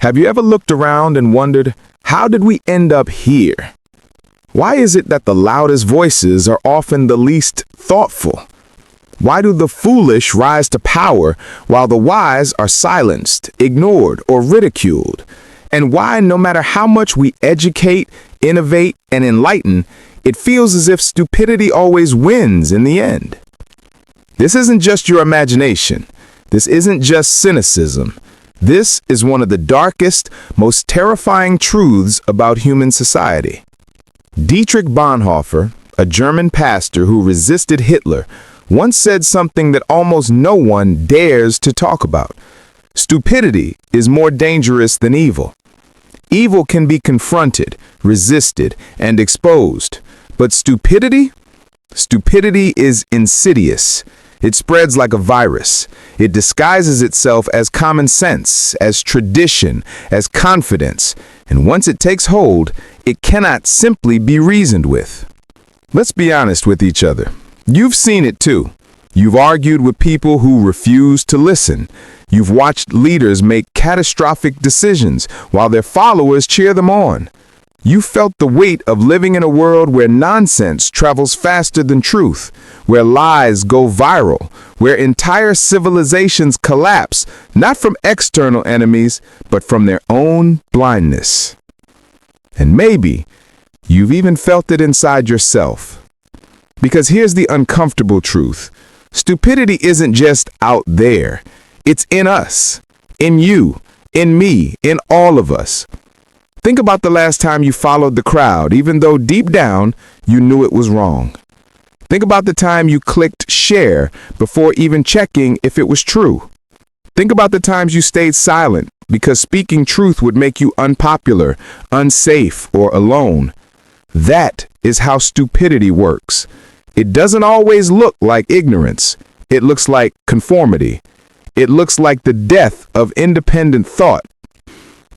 Have you ever looked around and wondered, how did we end up here? Why is it that the loudest voices are often the least thoughtful? Why do the foolish rise to power while the wise are silenced, ignored, or ridiculed? And why, no matter how much we educate, innovate, and enlighten, it feels as if stupidity always wins in the end? This isn't just your imagination. This isn't just cynicism. This is one of the darkest, most terrifying truths about human society. Dietrich Bonhoeffer, a German pastor who resisted Hitler, once said something that almost no one dares to talk about. Stupidity is more dangerous than evil. Evil can be confronted, resisted, and exposed. But stupidity? Stupidity is insidious. It spreads like a virus. It disguises itself as common sense, as tradition, as confidence. And once it takes hold, it cannot simply be reasoned with. Let's be honest with each other. You've seen it too. You've argued with people who refuse to listen. You've watched leaders make catastrophic decisions while their followers cheer them on. You felt the weight of living in a world where nonsense travels faster than truth, where lies go viral, where entire civilizations collapse, not from external enemies, but from their own blindness. And maybe you've even felt it inside yourself. Because here's the uncomfortable truth. Stupidity isn't just out there. It's in us, in you, in me, in all of us. Think about the last time you followed the crowd, even though deep down you knew it was wrong. Think about the time you clicked share before even checking if it was true. Think about the times you stayed silent because speaking truth would make you unpopular, unsafe, or alone. That is how stupidity works. It doesn't always look like ignorance. It looks like conformity. It looks like the death of independent thought.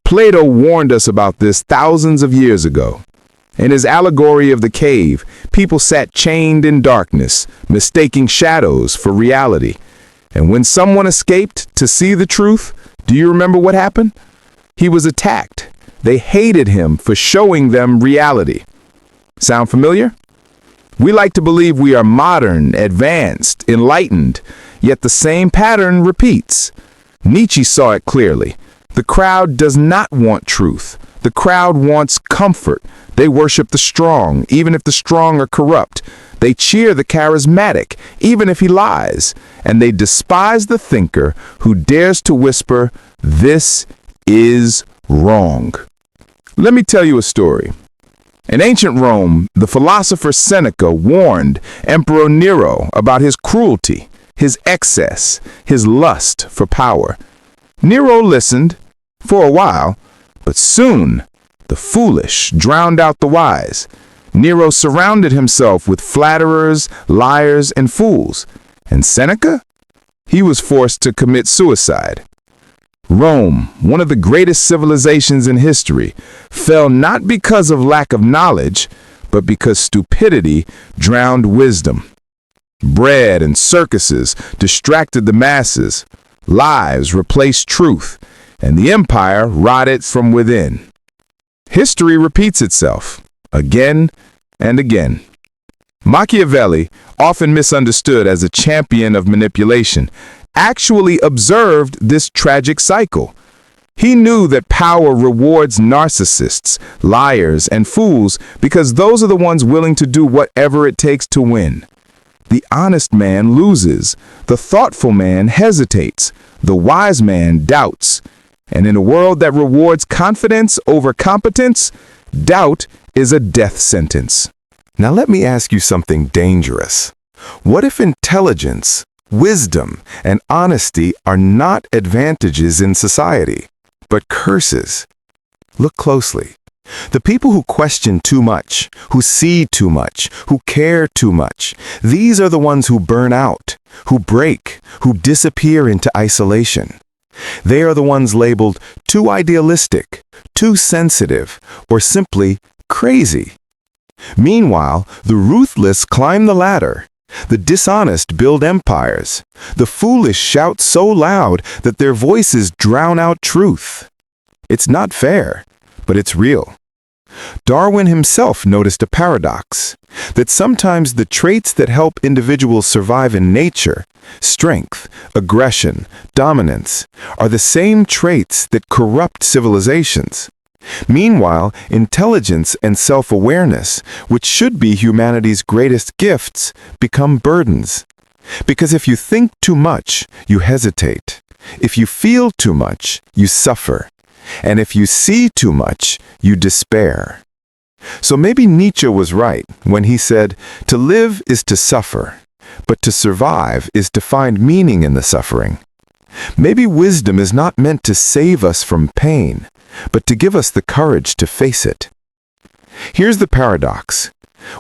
Plato warned us about this thousands of years ago. In his allegory of the cave, people sat chained in darkness, mistaking shadows for reality. And when someone escaped to see the truth, do you remember what happened? He was attacked. They hated him for showing them reality. Sound familiar? We like to believe we are modern, advanced, enlightened, yet the same pattern repeats. Nietzsche saw it clearly. The crowd does not want truth. The crowd wants comfort. They worship the strong, even if the strong are corrupt. They cheer the charismatic, even if he lies. And they despise the thinker who dares to whisper, "This is wrong." Let me tell you a story. In ancient Rome, the philosopher Seneca warned Emperor Nero about his cruelty, his excess, his lust for power. Nero listened for a while, but soon the foolish drowned out the wise. Nero surrounded himself with flatterers, liars, and fools. And Seneca? He was forced to commit suicide. Rome, one of the greatest civilizations in history, fell not because of lack of knowledge, but because stupidity drowned wisdom. Bread and circuses distracted the masses. Lies replaced truth, and the empire rotted from within. History repeats itself, again and again. Machiavelli, often misunderstood as a champion of manipulation, actually observed this tragic cycle. He knew that power rewards narcissists, liars, and fools because those are the ones willing to do whatever it takes to win. The honest man loses. The thoughtful man hesitates. The wise man doubts. And in a world that rewards confidence over competence, doubt is a death sentence. Now let me ask you something dangerous. What if intelligence, wisdom, and honesty are not advantages in society, but curses? Look closely. The people who question too much, who see too much, who care too much, these are the ones who burn out, who break, who disappear into isolation. They are the ones labeled too idealistic, too sensitive, or simply crazy. Meanwhile, the ruthless climb the ladder. The dishonest build empires. The foolish shout so loud that their voices drown out truth. It's not fair, but it's real. Darwin himself noticed a paradox, that sometimes the traits that help individuals survive in nature, strength, aggression, dominance, are the same traits that corrupt civilizations. Meanwhile, intelligence and self-awareness, which should be humanity's greatest gifts, become burdens. Because if you think too much, you hesitate. If you feel too much, you suffer. And if you see too much, you despair. So maybe Nietzsche was right when he said, to live is to suffer, but to survive is to find meaning in the suffering. Maybe wisdom is not meant to save us from pain, but to give us the courage to face it. Here's the paradox.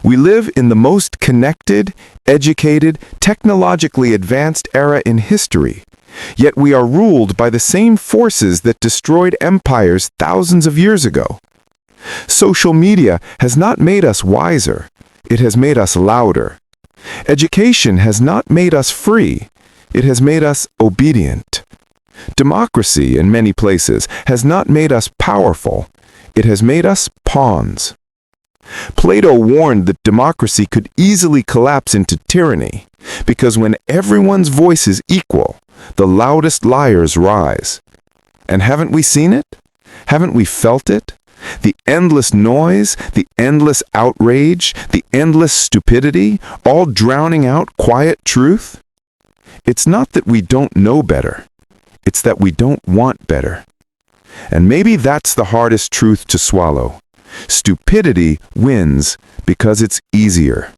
We live in the most connected, educated, technologically advanced era in history, yet we are ruled by the same forces that destroyed empires thousands of years ago. Social media has not made us wiser, it has made us louder. Education has not made us free, it has made us obedient. Democracy, in many places, has not made us powerful, it has made us pawns. Plato warned that democracy could easily collapse into tyranny, because when everyone's voice is equal, the loudest liars rise. And haven't we seen it? Haven't we felt it? The endless noise, the endless outrage, the endless stupidity, all drowning out quiet truth? It's not that we don't know better. It's that we don't want better. And maybe that's the hardest truth to swallow. Stupidity wins because it's easier.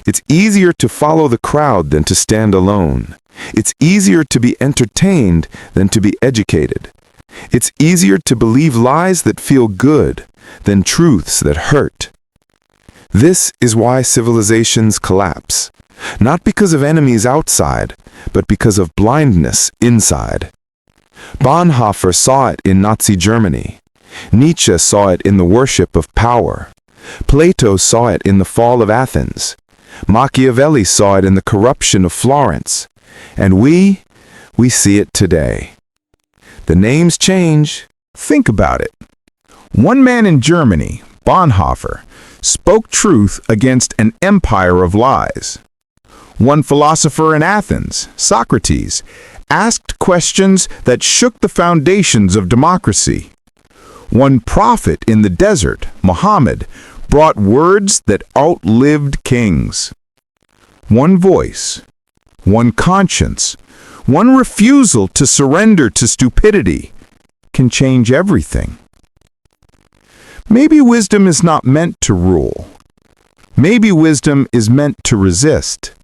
It's easier to follow the crowd than to stand alone. It's easier to be entertained than to be educated. It's easier to believe lies that feel good than truths that hurt. This is why civilizations collapse, not because of enemies outside, but because of blindness inside. Bonhoeffer saw it in Nazi Germany. Nietzsche saw it in the worship of power. Plato saw it in the fall of Athens. Machiavelli saw it in the corruption of Florence. And we see it today. The names change. Think about it. One man in Germany, Bonhoeffer, spoke truth against an empire of lies. One philosopher in Athens, Socrates, asked questions that shook the foundations of democracy. One prophet in the desert, Muhammad, brought words that outlived kings. One voice, one conscience, one refusal to surrender to stupidity can change everything. Maybe wisdom is not meant to rule. Maybe wisdom is meant to resist.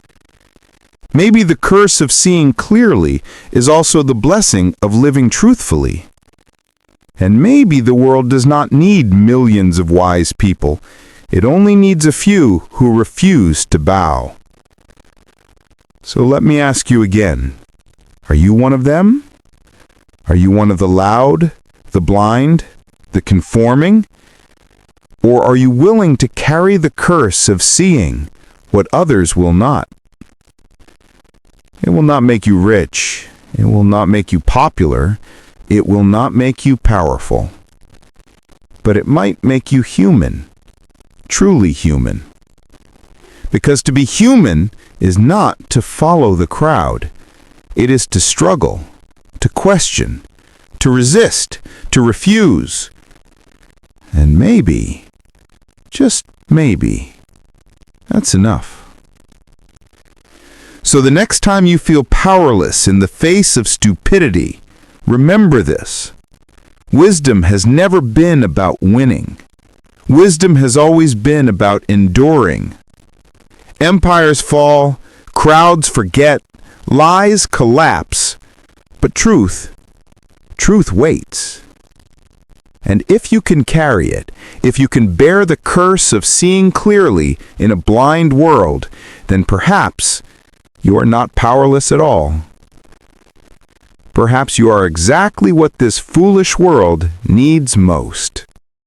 Maybe the curse of seeing clearly is also the blessing of living truthfully. And maybe the world does not need millions of wise people. It only needs a few who refuse to bow. So let me ask you again. Are you one of them? Are you one of the loud, the blind, the conforming? Or are you willing to carry the curse of seeing what others will not? It will not make you rich. It will not make you popular. It will not make you powerful. But it might make you human, truly human. Because to be human is not to follow the crowd. It is to struggle, to question, to resist, to refuse. And maybe, just maybe, that's enough. So the next time you feel powerless in the face of stupidity, remember this. Wisdom has never been about winning. Wisdom has always been about enduring. Empires fall, crowds forget, lies collapse, but truth waits. And if you can carry it, if you can bear the curse of seeing clearly in a blind world, then perhaps you are not powerless at all. Perhaps you are exactly what this foolish world needs most.